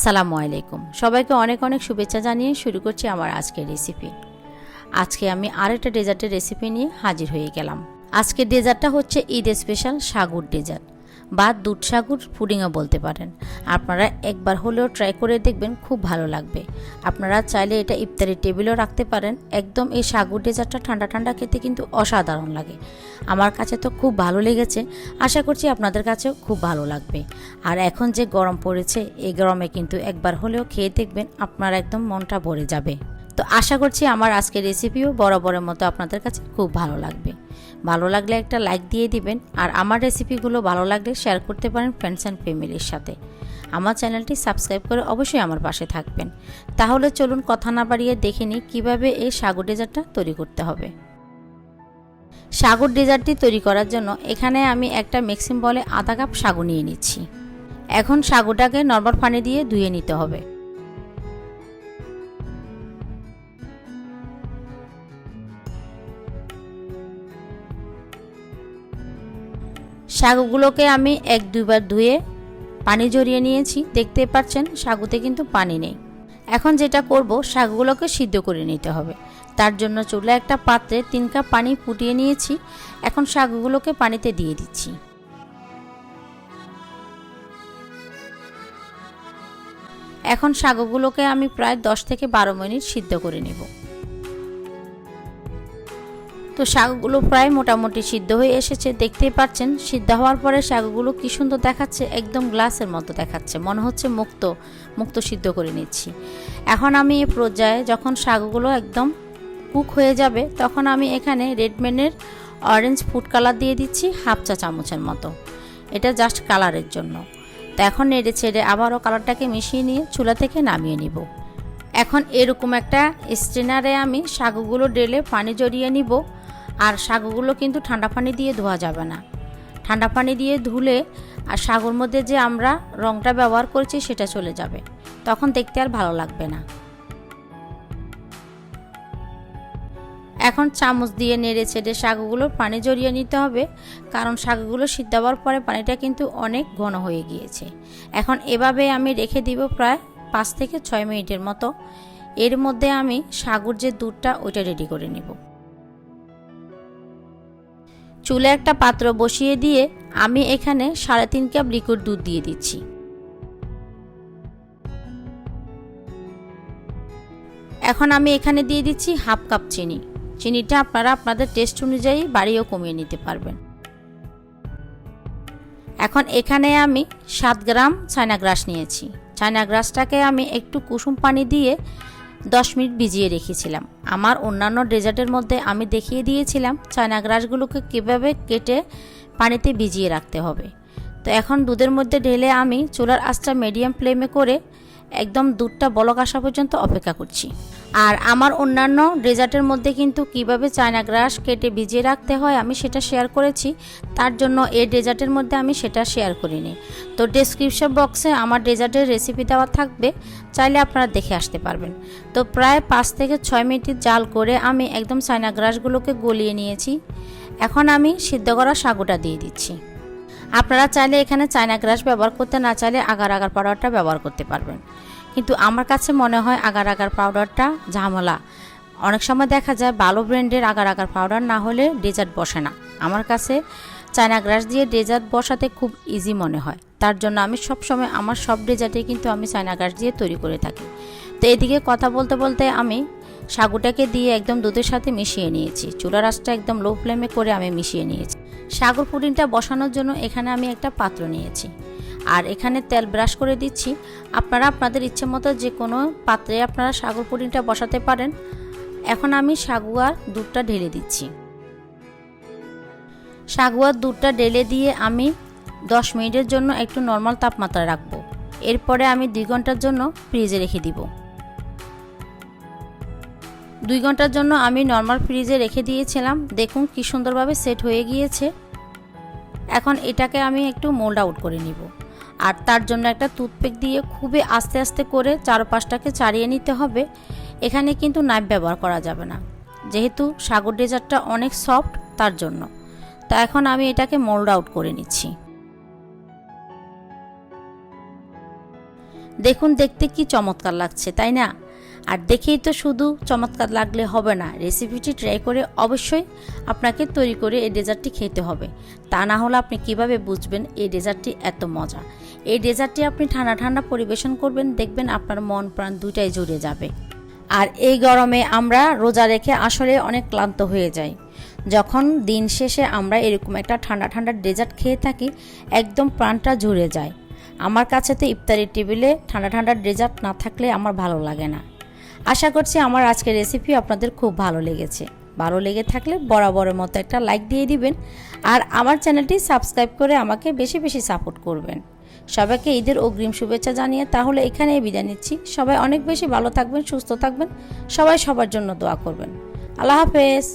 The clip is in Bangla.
আসসালামু আলাইকুম। সবাইকে অনেক অনেক শুভেচ্ছা জানিয়ে শুরু করছি আমার আজকের রেসিপি। আজকে আমি আরেকটা ডেজার্টের রেসিপি নিয়ে হাজির হয়ে গেলাম। আজকের ডেজার্টটা হচ্ছে ঈদ স্পেশাল সাগুর ডেজার্ট বা দুধ সাগুর পুডিংও বলতে পারেন। আপনারা একবার হলেও ট্রাই করে দেখবেন, খুব ভালো লাগবে। আপনারা চাইলে এটা ইফতারি টেবিলেও রাখতে পারেন। একদম এই সাগুর ডেজার্টটা ঠান্ডা ঠান্ডা খেতে কিন্তু অসাধারণ লাগে। আমার কাছে তো খুব ভালো লেগেছে, আশা করছি আপনাদের কাছেও খুব ভালো লাগবে। আর এখন যে গরম পড়েছে, এই গরমে কিন্তু একবার হলেও খেয়ে দেখবেন, আপনার একদম মনটা ভরে যাবে। তো আশা করছি আমার আজকের রেসিপিও বরাবরের মতো আপনাদের কাছে খুব ভালো লাগবে। ভালো লাগলে একটা লাইক দিয়ে দিবেন, আর আমার রেসিপিগুলো ভালো লাগলে শেয়ার করতে পারেন ফ্রেন্ডস অ্যান্ড ফ্যামিলির সাথে। আমার চ্যানেলটি সাবস্ক্রাইব করে অবশ্যই আমার পাশে থাকবেন। তাহলে চলুন কথা না বাড়িয়ে দেখে নিই কীভাবে এই সাগুর ডেজার্টটা তৈরি করতে হবে। সাগুর ডেজার্টটি তৈরি করার জন্য এখানে আমি একটা মিক্সিং বলে আধা কাপ সাগু নিয়ে নিচ্ছি। এখন সাগুটাকে নরমাল পানি দিয়ে ধুয়ে নিতে হবে। সাগুগুলোকে আমি এক দুইবার ধুয়ে পানি ঝরিয়ে নিয়েছি। দেখতে পাচ্ছেন সাগুতে কিন্তু পানি নেই। এখন যেটা করব, সাগুগুলোকে সিদ্ধ করে নিতে হবে। তার জন্য চুলায় একটা পাত্রে 3 কাপ পানি ফুটিয়ে নিয়েছি। এখন সাগুগুলোকে পানিতে দিয়ে দিচ্ছি। এখন সাগুগুলোকে আমি প্রায় 10 থেকে 12 মিনিট সিদ্ধ করে নেব। তো শাকগুলো প্রায় মোটামুটি সিদ্ধ হয়ে এসেছে। দেখতেই পাচ্ছেন সিদ্ধ হওয়ার পরে শাকগুলো কি সুন্দর দেখাচ্ছে, একদম গ্লাসের মতো দেখাচ্ছে, মনে হচ্ছে মুক্ত সিদ্ধ করে নিচ্ছি। এখন আমি এই পর্যায়ে যখন শাকগুলো একদম কুক হয়ে যাবে, তখন আমি এখানে রেডমেনের অরেঞ্জ ফুড কালার দিয়ে দিচ্ছি হাফ চা চামচের মতো। এটা জাস্ট কালারের জন্য। তো এখন নেড়ে ছেড়ে আবারও কালারটাকে মিশিয়ে নিয়ে চুলা থেকে নামিয়ে নিব। এখন এরকম একটা স্ট্রেনারে আমি শাকগুলো ঢেলে পানি জড়িয়ে নিব। আর শাকগুলো কিন্তু ঠান্ডা পানি দিয়ে ধোয়া যাবে না। ঠান্ডা পানি দিয়ে ধুলে আর শাকের মধ্যে যে আমরা রঙটা ব্যবহার করছি সেটা চলে যাবে, তখন দেখতে আর ভালো লাগবে না। এখন চামচ দিয়ে নেড়ে ছেড়ে শাকগুলো পানি জড়িয়ে নিতে হবে, কারণ শাকগুলো সিদ্ধ হওয়ার পরে পানিটা কিন্তু অনেক ঘন হয়ে গিয়েছে। এখন এভাবে আমি রেখে দিব প্রায় 5 থেকে 6 মিনিটের মতো। এর মধ্যে আমি সাগুর যে দুধটা ওইটা রেডি করে নেব। চুলে একটা পাত্র বসিয়ে দিয়ে আমি এখানে 3.5 কাপ লিকুইড দুধ দিয়ে দিচ্ছি। এখন আমি এখানে দিয়ে দিচ্ছি হাফ কাপ চিনি। চিনিটা আপনারা আপনাদের টেস্ট অনুযায়ী বাড়িয়েও কমিয়ে নিতে পারবেন। এখন এখানে আমি 7 গ্রাম চায়না গ্রাস নিয়েছি। চায়না গ্রাসটাকে আমি একটু কুসুম পানি দিয়ে 10 মিনিট ভিজিয়ে রেখেছিলাম। আমার অন্যান্য ডেজার্টের মধ্যে আমি দেখিয়ে দিয়েছিলাম চায়না গ্রাসগুলোকে কীভাবে কেটে পানিতে ভিজিয়ে রাখতে হবে। তো এখন দুধের মধ্যে ঢেলে আমি চুলার আঁচটা মিডিয়াম ফ্লেমে করে একদম দুধটা বলক আসা পর্যন্ত অপেক্ষা করছি। আর আমার অন্যান্য ডেজার্টের মধ্যে কিন্তু কিভাবে চায়না গ্রাস কেটে ভিজিয়ে রাখতে হয় আমি সেটা শেয়ার করেছি, তার জন্য এই ডেজার্টের মধ্যে আমি সেটা শেয়ার করিনি। তো ডেসক্রিপশন বক্সে আমার ডেজার্টের রেসিপি দেওয়া থাকবে, চাইলে আপনারা দেখে আসতে পারবেন। তো প্রায় 5 থেকে 6 মিনিট জাল করে আমি একদম চায়না গ্রাসগুলোকে গলিয়ে নিয়েছি। এখন আমি সিদ্ধ করা সাগুটা দিয়ে দিচ্ছি। আপনারা চাইলে এখানে চায়না গ্রাস ব্যবহার করতে না চাইলে আগার আগার পাউডারটা ব্যবহার করতে পারবেন, কিন্তু আমার কাছে মনে হয় আগার আগার পাউডারটা ঝামেলা। অনেক সময় দেখা যায় ভালো ব্র্যান্ডের আগার আগার পাউডার না হলে ডেজার্ট বসে না। আমার কাছে চায়না গ্রাস দিয়ে ডেজার্ট বসাতে খুব ইজি মনে হয়, তার জন্য আমি সবসময় আমার সব ডেজার্টে কিন্তু আমি চায়না গ্রাস দিয়ে তৈরি করে থাকি। তো এদিকে কথা বলতে বলতে আমি সাগুটাকে দিয়ে একদম দুধের সাথে মিশিয়ে নিয়েছি। চুলার আঁচটা একদম লো ফ্লেমে করে আমি মিশিয়ে নিয়েছি। সাগুর পুডিংটা বসানোর জন্য এখানে আমি একটা পাত্র নিয়েছি, আর এখানে তেল ব্রাশ করে দিচ্ছি। আপনারা আপনাদের ইচ্ছে মতো যে কোনো পাত্রে আপনারা সাগুর পুডিংটা বসাতে পারেন। এখন আমি সাগু আর দুধটা ঢেলে দিচ্ছি। সাগু আর দুধটা ঢেলে দিয়ে আমি 10 মিনিটের জন্য একটু নর্মাল তাপমাত্রায় রাখবো। এরপরে আমি 2 ঘন্টার জন্য ফ্রিজে রেখে দিব। 2 ঘন্টার জন্য আমি নর্মাল ফ্রিজে রেখে দিয়েছিলাম। দেখুন কি সুন্দরভাবে সেট হয়ে গিয়েছে। এখন এটাকে আমি একটু মোল্ড আউট করে নিব, আর তার জন্য একটা টুথপিক দিয়ে খুবই আস্তে আস্তে করে চারপাশটাকে ছাড়িয়ে নিতে হবে। এখানে কিন্তু নাইফ ব্যবহার করা যাবে না, যেহেতু সাগর ডেজার্টটা অনেক সফট, তার জন্য। তা এখন আমি এটাকে মোল্ড আউট করে নিচ্ছি। দেখুন দেখতে কি চমৎকার লাগছে, তাই না? আর দেখেই তো শুধু চমৎকার লাগলে হবে না, রেসিপিটি ট্রাই করে অবশ্যই আপনাকে তৈরি করে এই ডেজার্টটি খেতে হবে। তা না হলে আপনি কিভাবে বুঝবেন এই ডেজার্টটি এত মজা? এই ডেজার্টটি আপনি ঠান্ডা ঠান্ডা পরিবেশন করবেন, দেখবেন আপনার মন প্রাণ দুইটাই জুড়ে যাবে। আর এই গরমে আমরা রোজা রেখে আসলে অনেক ক্লান্ত হয়ে যাই। যখন দিন শেষে আমরা এরকম একটা ঠান্ডা ঠান্ডা ডেজার্ট খেয়ে থাকি, একদম প্রাণটা জুড়ে যায়। আমার কাছে তো ইফতারের টেবিলে ঠান্ডা ঠান্ডা ডেজার্ট না থাকলে আমার ভালো লাগে না। আশা করছি আমার আজকের রেসিপি আপনাদের খুব ভালো লেগেছে। ভালো লেগে থাকলে বরাবরের মতো একটা লাইক দিয়ে দিবেন, আর আমার চ্যানেলটি সাবস্ক্রাইব করে আমাকে বেশি বেশি সাপোর্ট করবেন। সবাইকে ঈদের অগ্রিম শুভেচ্ছা জানিয়ে তাহলে এখানেই বিদায় নিচ্ছি। সবাই অনেক বেশি ভালো থাকবেন, সুস্থ থাকবেন, সবাই সবার জন্য দোয়া করবেন। আল্লাহ হাফেজ।